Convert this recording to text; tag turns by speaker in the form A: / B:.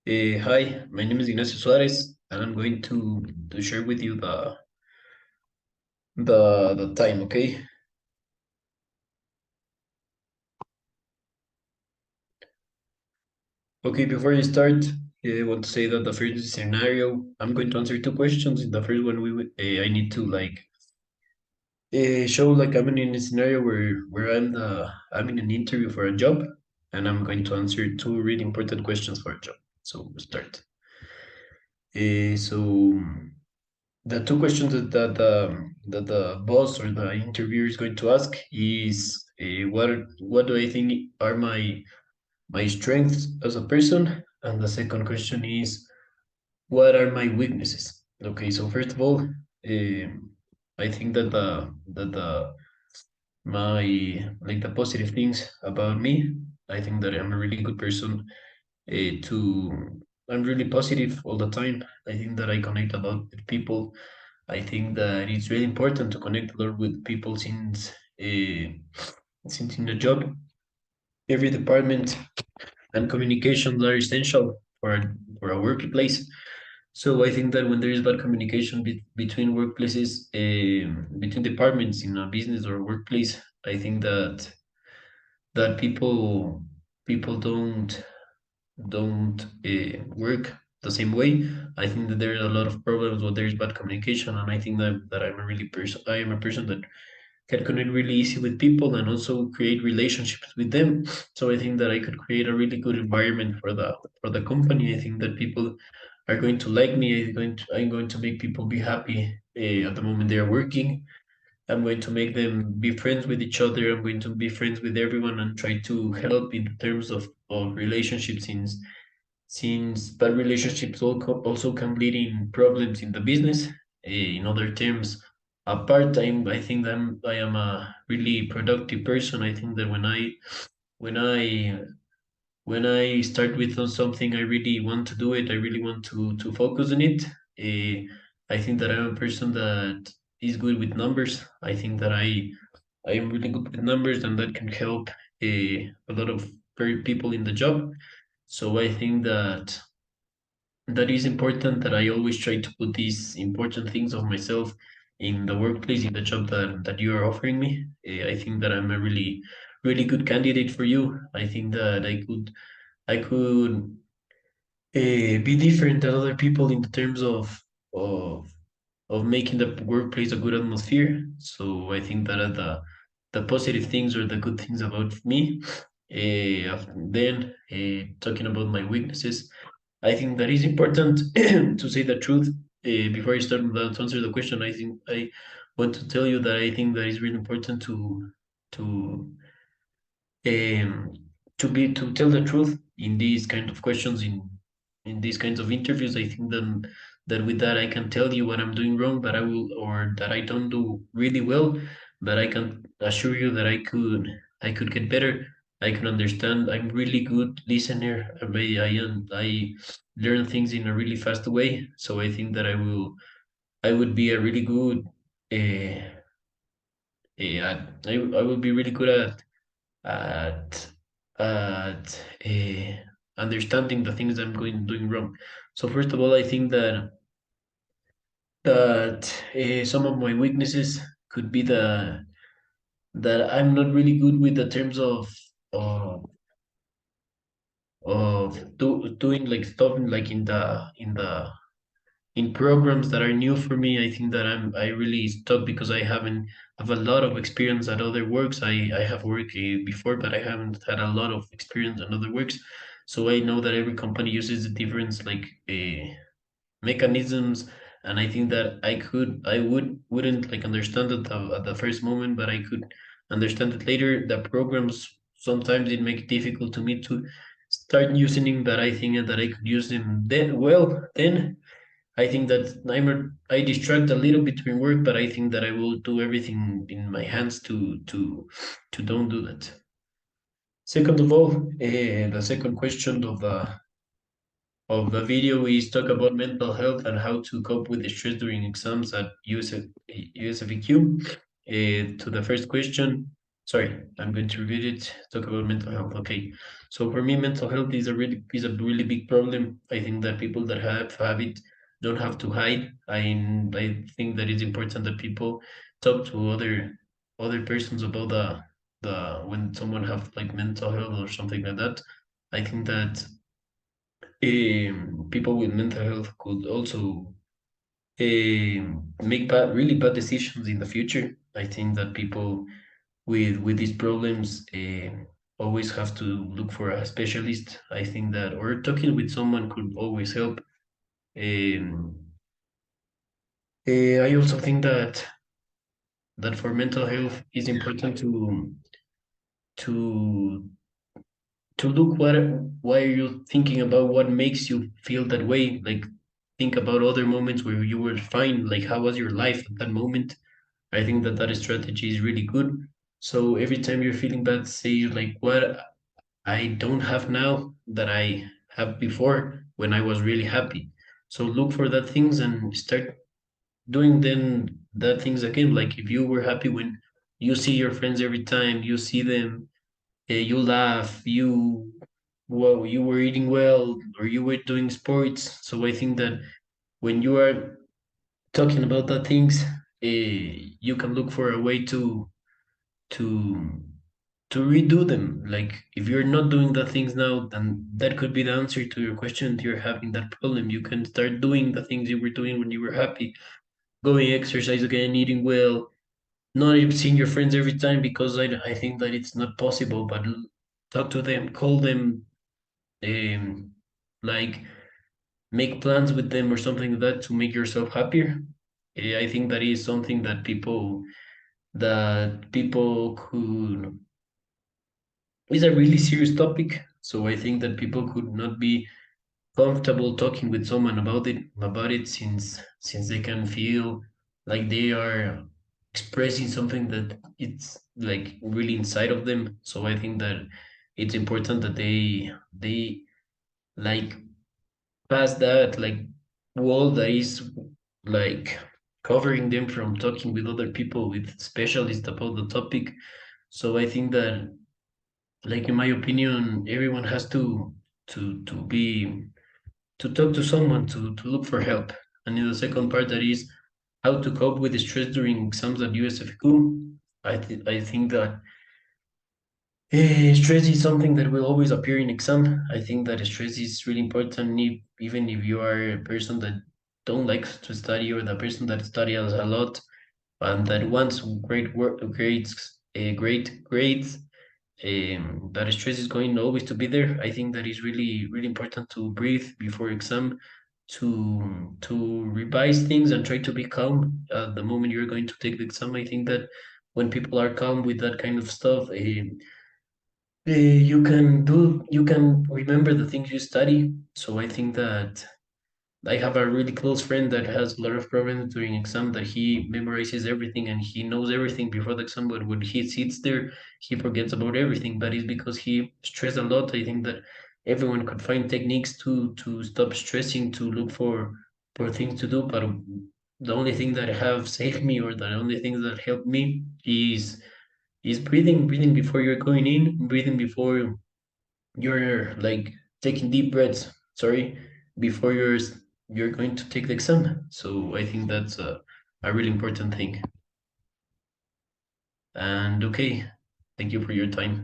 A: Hi, my name is Ignacio Suarez, and I'm going to share with you the time. Okay. Okay. Before I start, I want to say that the first scenario, I'm going to answer two questions. In the first one, I need to show like I'm in a scenario where I'm in an interview for a job, and I'm going to answer two really important questions for a job. So we'll start. So the two questions that the boss or the interviewer is going to ask is what do I think are my strengths as a person, and the second question is what are my weaknesses. Okay, so first of all, I think that the my like the positive things about me. I think that I'm a really good person. To I'm really positive all the time. I think that I connect a lot with people. I think that it's really important to connect a lot with people since in the job, every department and communications are essential for a workplace. So I think that when there is bad communication between workplaces, between departments in a business or a workplace, I think that people don't work the same way. I think that there are a lot of problems when there is bad communication, and I think that I am a person that can connect really easy with people and also create relationships with them. So I think that I could create a really good environment for the company. I think that people are going to like me. I'm going to make people be happy at the moment they are working. I'm going to make them be friends with each other. I'm going to be friends with everyone and try to help in terms of relationships since bad relationships also can lead in problems in the business. In other terms, a part-time, I think I am a really productive person. I think that when I when I start with something, I really want to do it. I really want to focus on it. I think that I'm a person that is good with numbers. I think that I am really good with numbers, and that can help a lot of people in the job. So I think that is important, that I always try to put these important things of myself in the workplace, in the job that you are offering me. I think that I'm a really good candidate for you. I think that I could be different than other people in the terms of of making the workplace a good atmosphere. So I think that are the positive things or the good things about me. Then talking about my weaknesses, I think that is important to say the truth. Before I start to answer the question, I think I want to tell you that I think that is really important to um, to tell the truth in these kind of questions, in these kinds of interviews. I think that with that I can tell you what I'm doing wrong, but I will or that I don't do really well, but I can assure you that I could get better. I can understand. I'm really good listener. I learn things in a really fast way. So I think that I would be a really good uh, I would be really good at at understanding the things I'm going doing wrong. So first of all, I think that some of my weaknesses could be that I'm not really good with the terms of doing like stuff like in programs that are new for me. I think that I really stuck because I haven't have a lot of experience at other works. I have worked before, but I haven't had a lot of experience on other works. So I know that every company uses the different mechanisms, and I think that I wouldn't like understand it at the first moment, but I could understand it later. The programs sometimes it make it difficult to me to start using them, but I think that I could use them then. I think that I distract a little between work, but I think that I will do everything in my hands to don't do that. Second of all, the second question of the video is talk about mental health and how to cope with the stress during exams at USFEQ. To the first question, Sorry, I'm going to read it. Talk about mental health. Okay, so for me, mental health is a really big problem. I think that people that have it don't have to hide. I think that it's important that people talk to other persons about the when someone have like mental health or something like that. I think that people with mental health could also make really bad decisions in the future. I think that people with these problems always have to look for a specialist. I think that or talking with someone could always help. Um, I also think that for mental health it's important to to look why are you thinking about what makes you feel that way. Like think about other moments where you were fine. Like how was your life at that moment? I think that that strategy is really good. So every time you're feeling bad, say like what I don't have now that I have before when I was really happy. So look for that things and start doing then that things again. Like if you were happy when you see your friends every time you see them, you laugh, you were eating well or you were doing sports. So I think that when you are talking about that things, you can look for a way to to redo them. Like if you're not doing the things now, then that could be the answer to your question. You're having that problem. You can start doing the things you were doing when you were happy, going exercise again, eating well, not even seeing your friends every time because I think that it's not possible. But talk to them, call them, um, like make plans with them or something like that to make yourself happier. I think that is something that people could is a really serious topic. So I think that people could not be comfortable talking with someone about it since they can feel like they are expressing something that it's like really inside of them. So I think that it's important that they like pass that like wall that is like covering them from talking with other people with specialists about the topic. So I think that like in my opinion everyone has to talk to someone to look for help. And in the second part, that is how to cope with the stress during exams at USFQ. I think that stress is something that will always appear in exam. I think that stress is really important, even if you are a person that don't like to study or the person that studies a lot and that wants great work, great grades, that stress is going always to be there. I think that is really really important to breathe before exam, to revise things and try to be calm at the moment you're going to take the exam. I think that when people are calm with that kind of stuff, you can remember the things you study. So I think that I have a really close friend that has a lot of problems during exam that he memorizes everything and he knows everything before the exam, but when he sits there, he forgets about everything. But it's because he stressed a lot. I think that everyone could find techniques to stop stressing, to look for things to do. But the only thing that have saved me or the only thing that helped me is breathing before you're going in, breathing before you're like taking deep breaths, sorry, before you're going to take the exam. So I think that's a really important thing. And okay, thank you for your time.